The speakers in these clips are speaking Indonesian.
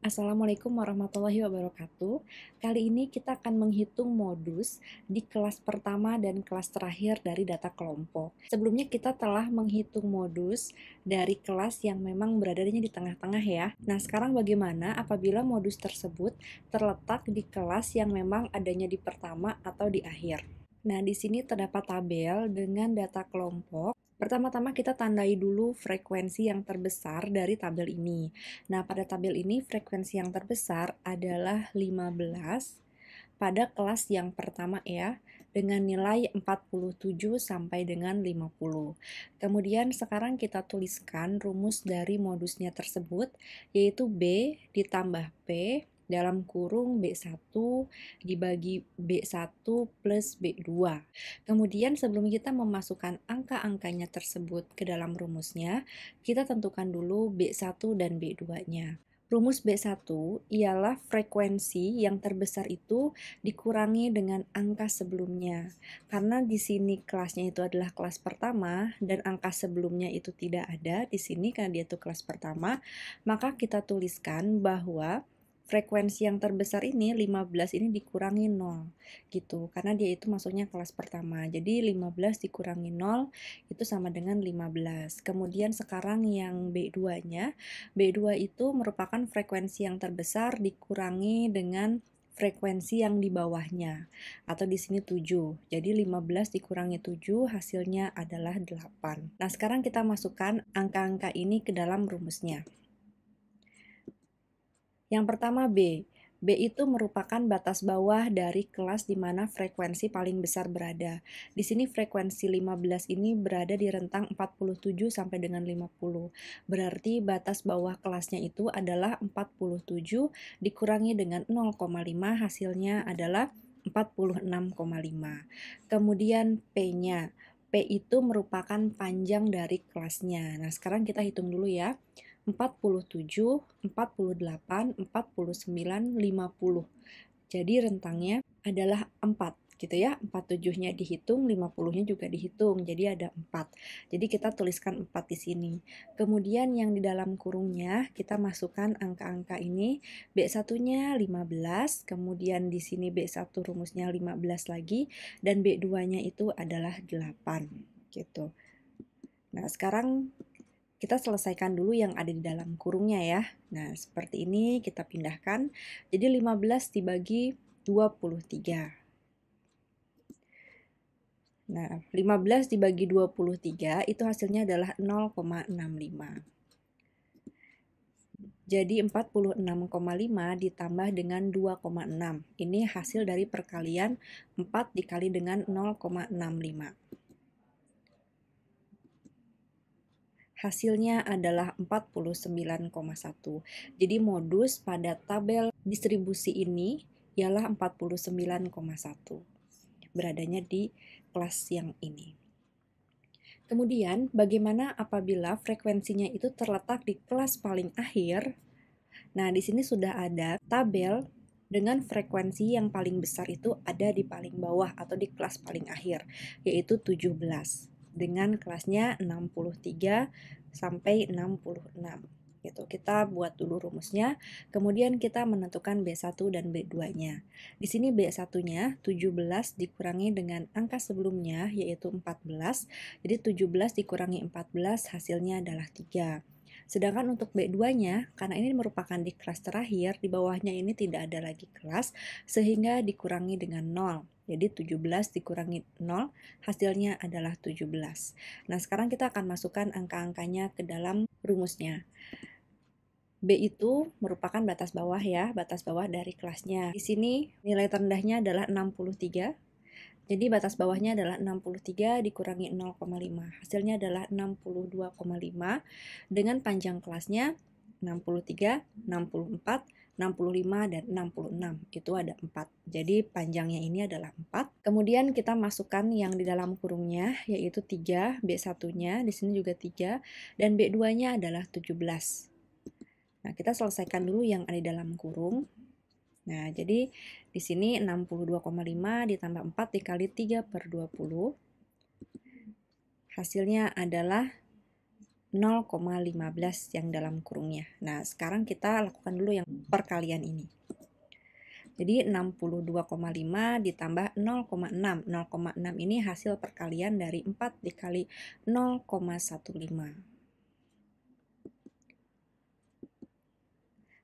Assalamualaikum warahmatullahi wabarakatuh. Kali ini kita akan menghitung modus di kelas pertama dan kelas terakhir dari data kelompok. Sebelumnya kita telah menghitung modus dari kelas yang memang beradanya di tengah-tengah ya. Nah, sekarang bagaimana apabila modus tersebut terletak di kelas yang memang adanya di pertama atau di akhir? Nah, di sini terdapat tabel dengan data kelompok. Pertama-tama kita tandai dulu frekuensi yang terbesar dari tabel ini. Nah, pada tabel ini frekuensi yang terbesar adalah 15 pada kelas yang pertama ya, dengan nilai 47 sampai dengan 50. Kemudian sekarang kita tuliskan rumus dari modusnya tersebut, yaitu B ditambah P dalam kurung B1 dibagi B1 plus B2. Kemudian sebelum kita memasukkan angka-angkanya tersebut ke dalam rumusnya, kita tentukan dulu B1 dan B2-nya. Rumus B1 ialah frekuensi yang terbesar itu dikurangi dengan angka sebelumnya. Karena di sini kelasnya itu adalah kelas pertama dan angka sebelumnya itu tidak ada di sini karena dia itu kelas pertama, maka kita tuliskan bahwa frekuensi yang terbesar ini 15 ini dikurangi 0 gitu. Karena dia itu masuknya kelas pertama. Jadi 15 dikurangi 0 itu sama dengan 15. Kemudian sekarang yang B2-nya, B2 itu merupakan frekuensi yang terbesar dikurangi dengan frekuensi yang di bawahnya, atau di sini 7. Jadi 15 dikurangi 7 hasilnya adalah 8. Nah, sekarang kita masukkan angka-angka ini ke dalam rumusnya. Yang pertama B. B itu merupakan batas bawah dari kelas di mana frekuensi paling besar berada. Di sini frekuensi 15 ini berada di rentang 47 sampai dengan 50. Berarti batas bawah kelasnya itu adalah 47 dikurangi dengan 0,5 hasilnya adalah 46,5. Kemudian P-nya. P itu merupakan panjang dari kelasnya. Nah, sekarang kita hitung dulu ya. 47, 48, 49, 50. Jadi rentangnya adalah 4 gitu ya. 47-nya dihitung, 50-nya juga dihitung. Jadi ada 4. Jadi kita tuliskan 4 di sini. Kemudian yang di dalam kurungnya kita masukkan angka-angka ini. B1-nya 15, kemudian di sini B1 rumusnya 15 lagi dan B2-nya itu adalah 8 gitu. Nah, sekarang kita selesaikan dulu yang ada di dalam kurungnya ya. Nah, seperti ini kita pindahkan. Jadi 15 dibagi 23. Nah, 15 dibagi 23 itu hasilnya adalah 0,65. Jadi 46,5 ditambah dengan 2,6. Ini hasil dari perkalian 4 dikali dengan 0,65. Hasilnya adalah 49,1. Jadi modus pada tabel distribusi ini ialah 49,1. Beradanya di kelas yang ini. Kemudian, bagaimana apabila frekuensinya itu terletak di kelas paling akhir? Nah, di sini sudah ada tabel dengan frekuensi yang paling besar itu ada di paling bawah atau di kelas paling akhir, yaitu 17 dengan kelasnya 63 sampai 66 gitu. Kita buat dulu rumusnya, kemudian kita menentukan B1 dan B2-nya. Di sini B1-nya 17 dikurangi dengan angka sebelumnya yaitu 14. Jadi 17 dikurangi 14 hasilnya adalah 3. Sedangkan untuk B2-nya, karena ini merupakan di kelas terakhir, di bawahnya ini tidak ada lagi kelas, sehingga dikurangi dengan 0. Jadi 17 dikurangi 0, hasilnya adalah 17. Nah, sekarang kita akan masukkan angka-angkanya ke dalam rumusnya. B itu merupakan batas bawah ya, batas bawah dari kelasnya. Di sini nilai terendahnya adalah 63. Jadi batas bawahnya adalah 63 dikurangi 0,5. Hasilnya adalah 62,5 dengan panjang kelasnya 63, 64, 65, dan 66. Itu ada 4. Jadi panjangnya ini adalah 4. Kemudian kita masukkan yang di dalam kurungnya yaitu 3, B1-nya di sini juga 3 dan B2-nya adalah 17. Nah, kita selesaikan dulu yang ada di dalam kurung. Nah, jadi di sini 62,5 ditambah 4 dikali 3 per 20. Hasilnya adalah 0,15 yang dalam kurungnya. Nah, sekarang kita lakukan dulu yang perkalian ini. Jadi 62,5 ditambah 0,6. 0,6 ini hasil perkalian dari 4 dikali 0,15.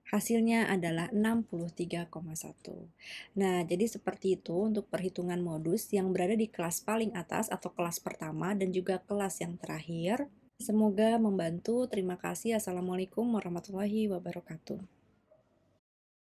Hasilnya adalah 63,1. Nah, jadi seperti itu untuk perhitungan modus yang berada di kelas paling atas atau kelas pertama dan juga kelas yang terakhir. Semoga membantu. Terima kasih. Assalamualaikum warahmatullahi wabarakatuh.